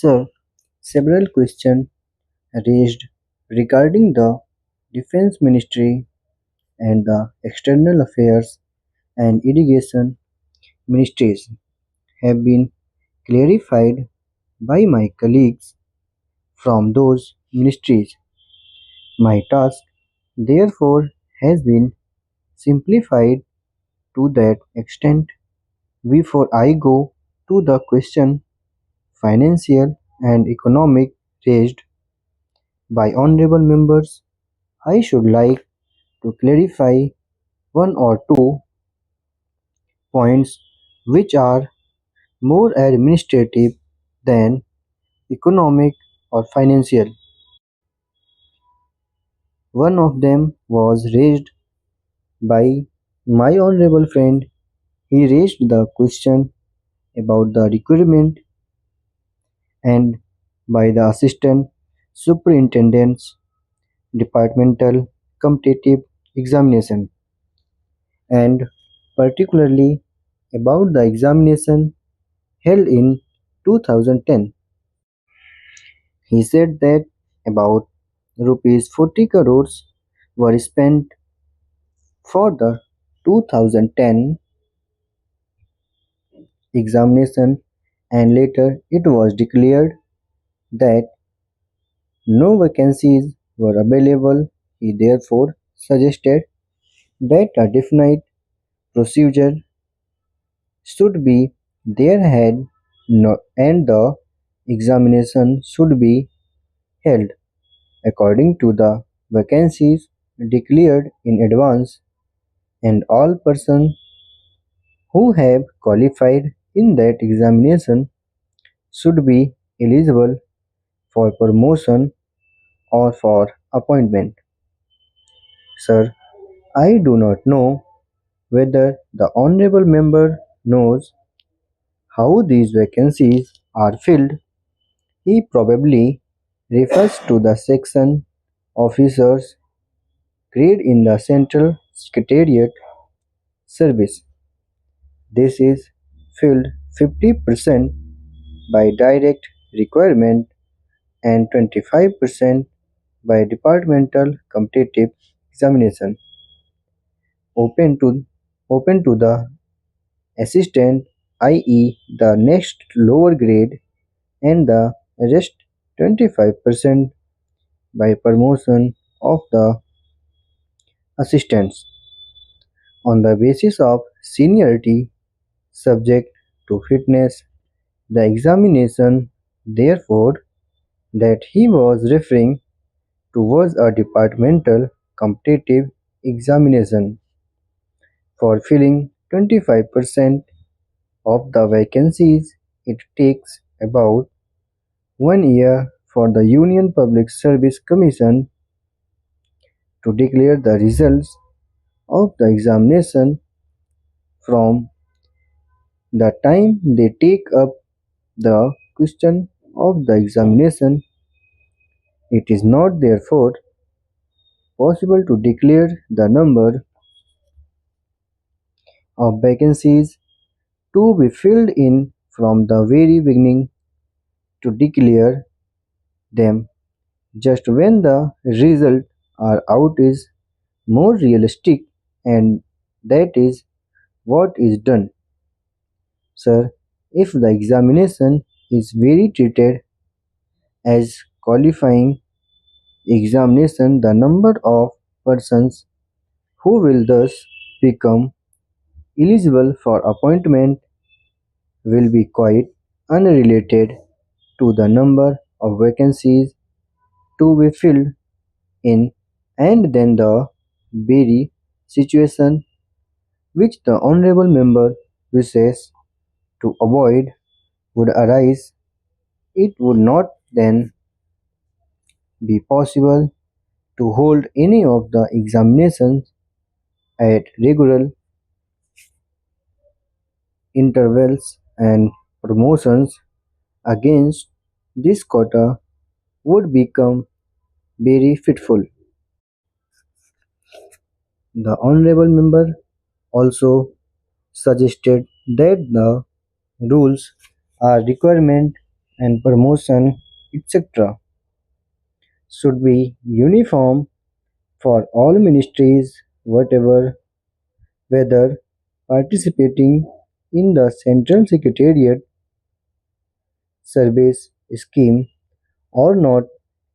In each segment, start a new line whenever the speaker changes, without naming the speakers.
Sir, several questions raised regarding the Defense Ministry and the External Affairs and Irrigation Ministries have been clarified by my colleagues from those ministries. My task, therefore, has been simplified to that extent. Before I go to the question financial and economic raised by honorable members, I should like to clarify one or two points which are more administrative than economic or financial. One of them was raised by my honorable friend. He raised the question about the requirement and by the assistant superintendent's departmental competitive examination, and particularly about the examination held in 2010. He said that about rupees 40 crores were spent for the 2010 examination, and later it was declared that no vacancies were available. He therefore suggested that a definite procedure should be there and the examination should be held according to the vacancies declared in advance, and all persons who have qualified in that examination should be eligible for promotion or for appointment. Sir, I do not know whether the honorable member knows how these vacancies are filled. He probably refers to the section officers grade in the Central Secretariat Service. This is filled 50% by direct requirement and 25% by departmental competitive examination, open to open to the assistant, i.e. the next lower grade, and the rest 25% by promotion of the assistants on the basis of seniority subject to fitness. The examination, therefore, that he was referring to was a departmental competitive examination for filling 25% of the vacancies. It takes about 1 year for the Union Public Service Commission to declare the results of the examination. From the time they take up the question of the examination, it is not therefore possible to declare the number of vacancies to be filled in from the very beginning. To declare them just when the results are out is more realistic, and that is what is done. Sir, if the examination is very treated as qualifying examination, the number of persons who will thus become eligible for appointment will be quite unrelated to the number of vacancies to be filled in, and then the very situation which the honorable member wishes to avoid would arise. It would not then be possible to hold any of the examinations at regular intervals, and promotions against this quota would become very fitful. The honorable member also suggested that the rules are requirement and promotion, etc., should be uniform for all ministries, whatever, whether participating in the Central Secretariat service scheme or not.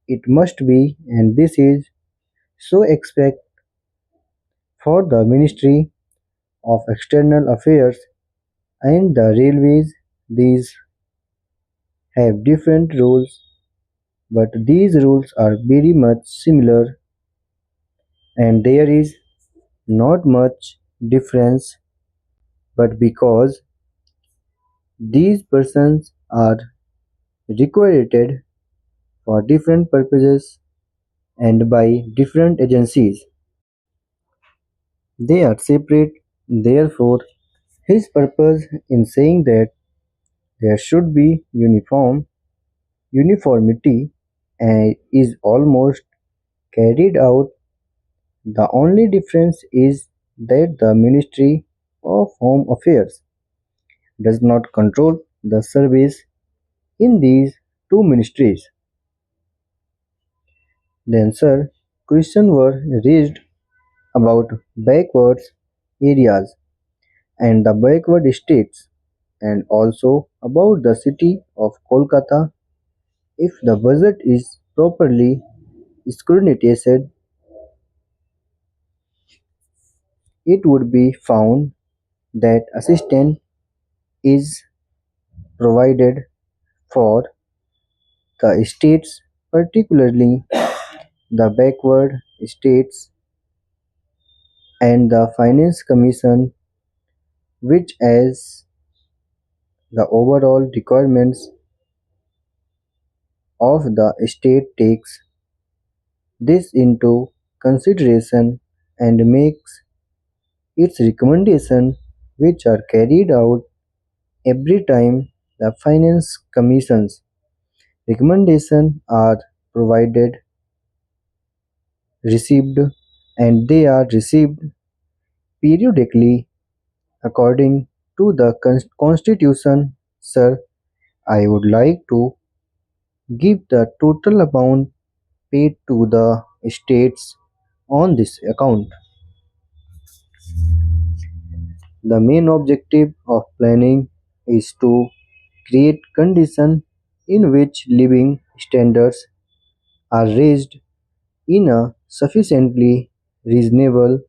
It must be, and this is so expect for the Ministry of External Affairs and the railways. These have different rules, but these rules are very much similar, and there is not much difference. But because these persons are required for different purposes and by different agencies, they are separate. Therefore, his purpose in saying that there should be uniformity is almost carried out. The only difference is that the Ministry of Home Affairs does not control the service in these two ministries. Then, sir, questions were raised about backwards areas and the backward states, and also about the city of Kolkata. If the budget is properly scrutinized, it would be found that assistance is provided for the states, particularly the backward states, and the Finance Commission, which as the overall requirements of the state takes this into consideration and makes its recommendations, which are carried out every time the Finance Commission's recommendations are provided, received, and they are received periodically according to the Constitution. Sir, I would like to give the total amount paid to the states on this account. The main objective of planning is to create conditions in which living standards are raised in a sufficiently reasonable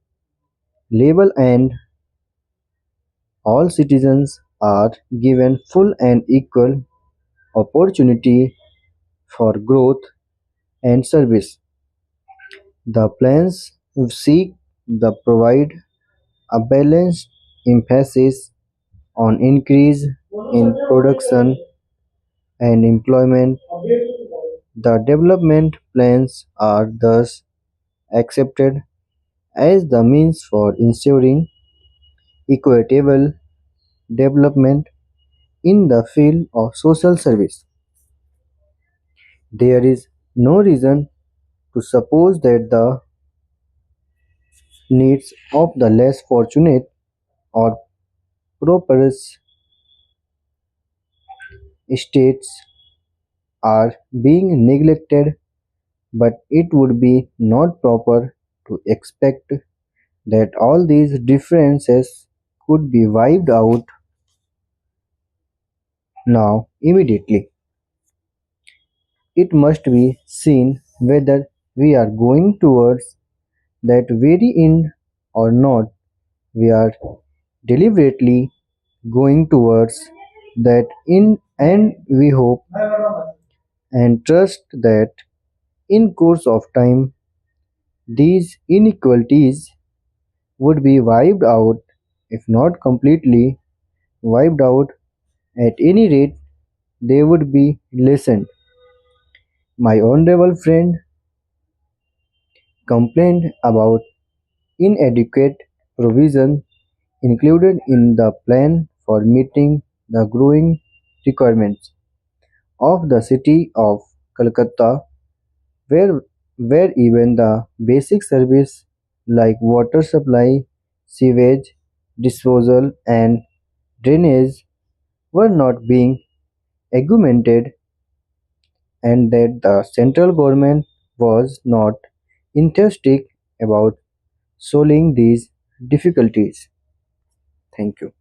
level and all citizens are given full and equal opportunity for growth and service. The plans seek to provide a balanced emphasis on increase in production and employment. The development plans are thus accepted as the means for ensuring equitable development in the field of social service. There is no reason to suppose that the needs of the less fortunate or pauperous states are being neglected, but it would be not proper to expect that all these differences could be wiped out now immediately. It must be seen whether we are going towards that very end or not. We are deliberately going towards that end, and we hope and trust that in course of time these inequalities would be wiped out, if not completely wiped out, at any rate they would be lessened. My honorable friend complained about inadequate provision included in the plan for meeting the growing requirements of the city of Calcutta, where, where even the basic service like water supply, sewage disposal, and drainage were not being augmented. and that the central government was not enthusiastic about solving these difficulties. Thank you.